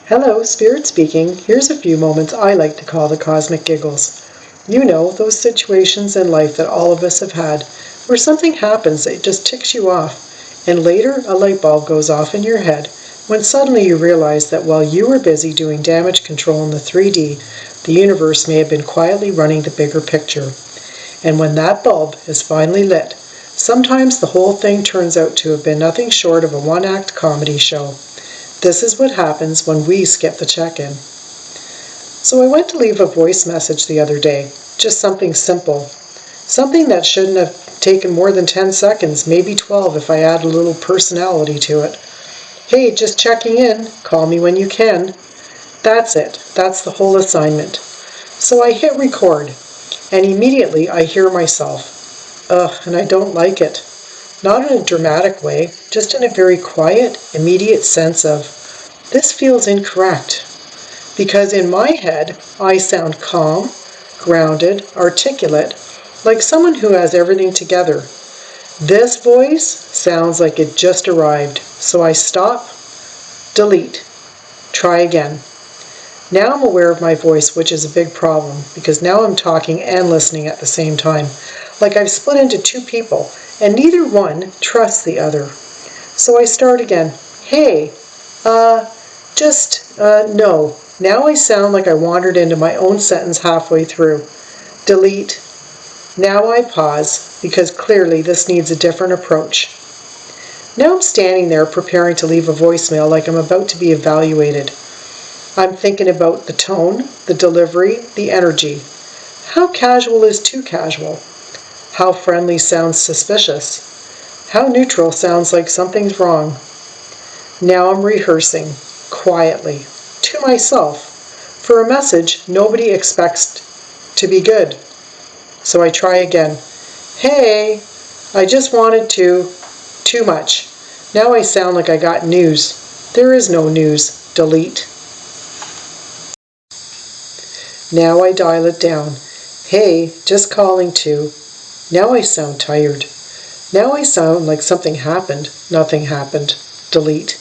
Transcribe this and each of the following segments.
Hello, Spirit speaking. Here's a few moments I like to call the Cosmic Giggles. You know, those situations in life that all of us have had, where something happens that just ticks you off, and later a light bulb goes off in your head when suddenly you realize that while you were busy doing damage control in the 3D, the universe may have been quietly running the bigger picture. And when that bulb is finally lit, sometimes the whole thing turns out to have been nothing short of a one-act comedy show. This is what happens when we skip the check-in. So I went to leave a voice message the other day, just something simple. Something that shouldn't have taken more than 10 seconds, maybe 12 if I add a little personality to it. Hey, just checking in, call me when you can. That's it, that's the whole assignment. So I hit record, and immediately I hear myself. And I don't like it. Not in a dramatic way, just in a very quiet, immediate sense of, this feels incorrect. Because in my head, I sound calm, grounded, articulate, like someone who has everything together. This voice sounds like it just arrived, so I stop, delete, try again. Now I'm aware of my voice, which is a big problem, because now I'm talking and listening at the same time. Like I've split into two people, and neither one trusts the other. So I start again. Hey, no. Now I sound like I wandered into my own sentence halfway through. Delete. Now I pause, because clearly this needs a different approach. Now I'm standing there preparing to leave a voicemail like I'm about to be evaluated. I'm thinking about the tone, the delivery, the energy. How casual is too casual? How friendly sounds suspicious? How neutral sounds like something's wrong? Now I'm rehearsing, quietly, to myself, for a message nobody expects to be good. So I try again. Hey, I just wanted to. Too much. Now I sound like I got news. There is no news. Delete. Now I dial it down. Hey, just calling to. Now I sound tired. Now I sound like something happened. Nothing happened. Delete.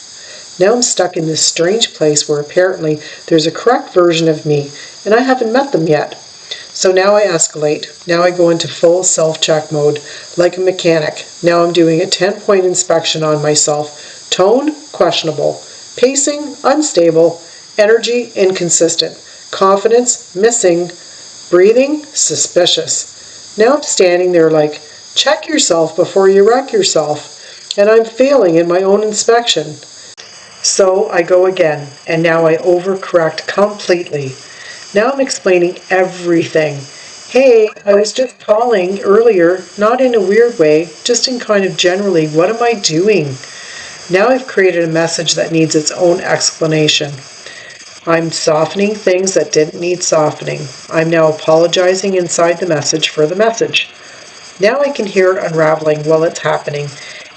Now I'm stuck in this strange place where apparently there's a correct version of me, and I haven't met them yet. So now I escalate. Now I go into full self-check mode, like a mechanic. Now I'm doing a 10-point inspection on myself. Tone, questionable. Pacing, unstable. Energy, inconsistent. Confidence, missing. Breathing, suspicious. Now I'm standing there like, check yourself before you wreck yourself. And I'm failing in my own inspection. So I go again, and now I overcorrect completely. Now I'm explaining everything. Hey, I was just calling earlier, not in a weird way, just in kind of generally, what am I doing? Now I've created a message that needs its own explanation. I'm softening things that didn't need softening. I'm now apologizing inside the message for the message. Now I can hear it unraveling while it's happening.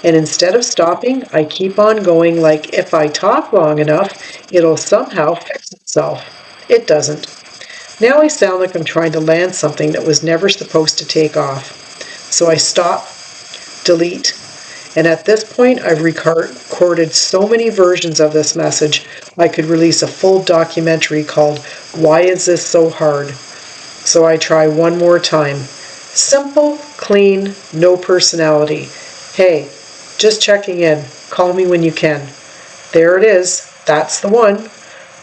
And instead of stopping, I keep on going like if I talk long enough, it'll somehow fix itself. It doesn't. Now I sound like I'm trying to land something that was never supposed to take off. So I stop, delete, and at this point I've recorded so many versions of this message I could release a full documentary called Why Is This So Hard? So I try one more time. Simple, clean, no personality. Hey, just checking in. Call me when you can. There it is. That's the one.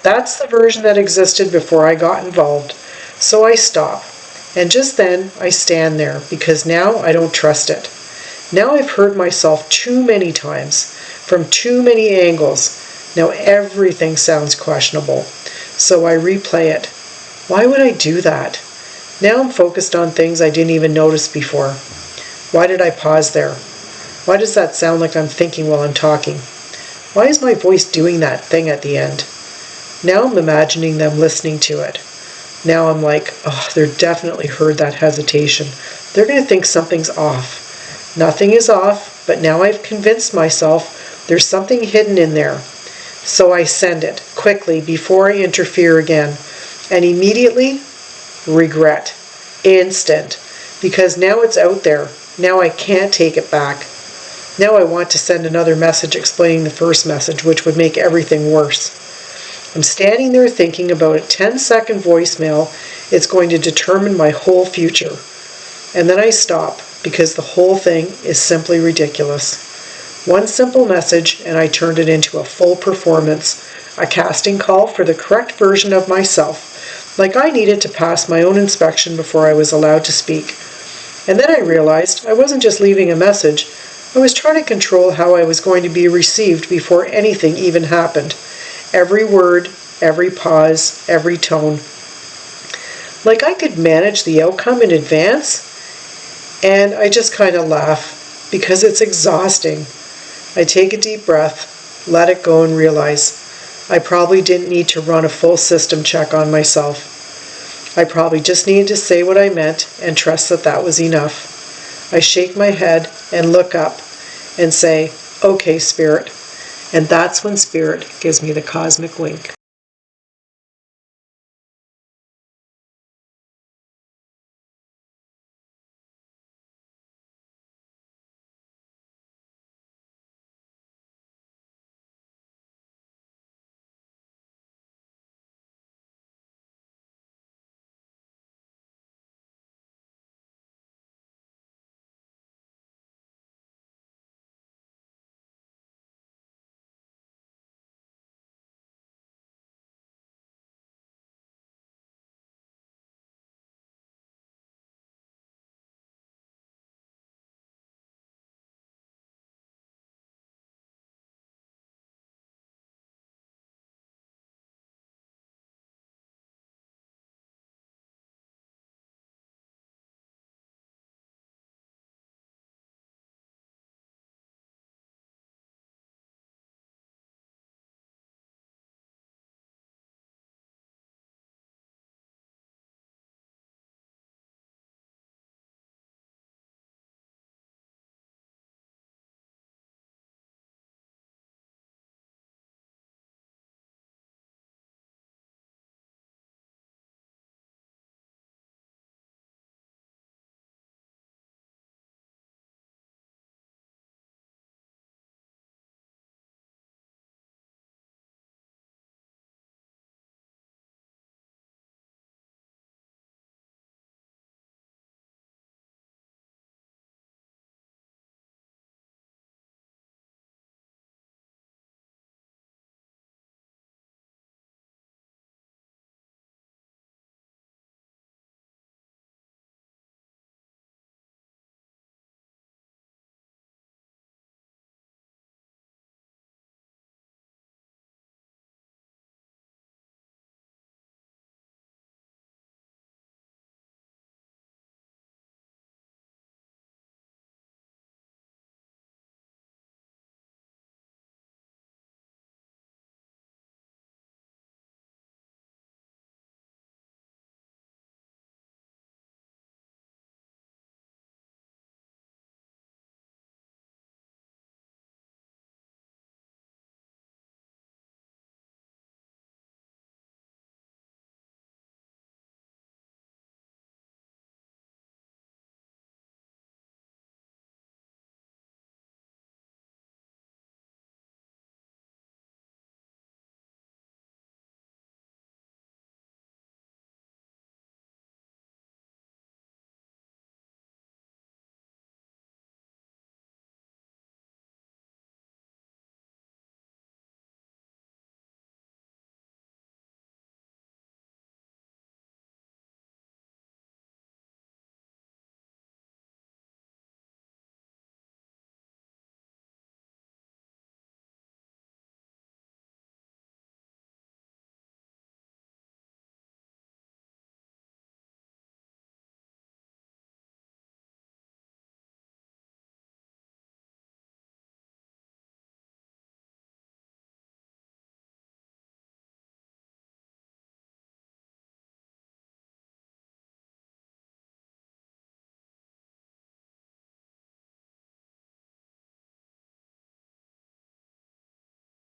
That's the version that existed before I got involved. So I stop. And just then, I stand there because now I don't trust it. Now I've heard myself too many times, from too many angles. Now everything sounds questionable. So I replay it. Why would I do that? Now I'm focused on things I didn't even notice before. Why did I pause there? Why does that sound like I'm thinking while I'm talking? Why is my voice doing that thing at the end? Now I'm imagining them listening to it. Now I'm like, they're definitely heard that hesitation. They're going to think something's off. Nothing is off, but now I've convinced myself there's something hidden in there. So I send it quickly before I interfere again. And immediately, regret. Instant. Because now it's out there. Now I can't take it back. Now I want to send another message explaining the first message, which would make everything worse. I'm standing there thinking about a 10-second voicemail. It's going to determine my whole future. And then I stop because the whole thing is simply ridiculous. One simple message and I turned it into a full performance, a casting call for the correct version of myself, like I needed to pass my own inspection before I was allowed to speak. And then I realized I wasn't just leaving a message, I was trying to control how I was going to be received before anything even happened. Every word, every pause, every tone. Like I could manage the outcome in advance, and I just kind of laugh because it's exhausting. I take a deep breath, let it go, and realize I probably didn't need to run a full system check on myself. I probably just needed to say what I meant and trust that that was enough. I shake my head and look up and say, "Okay, Spirit." And that's when Spirit gives me the cosmic wink.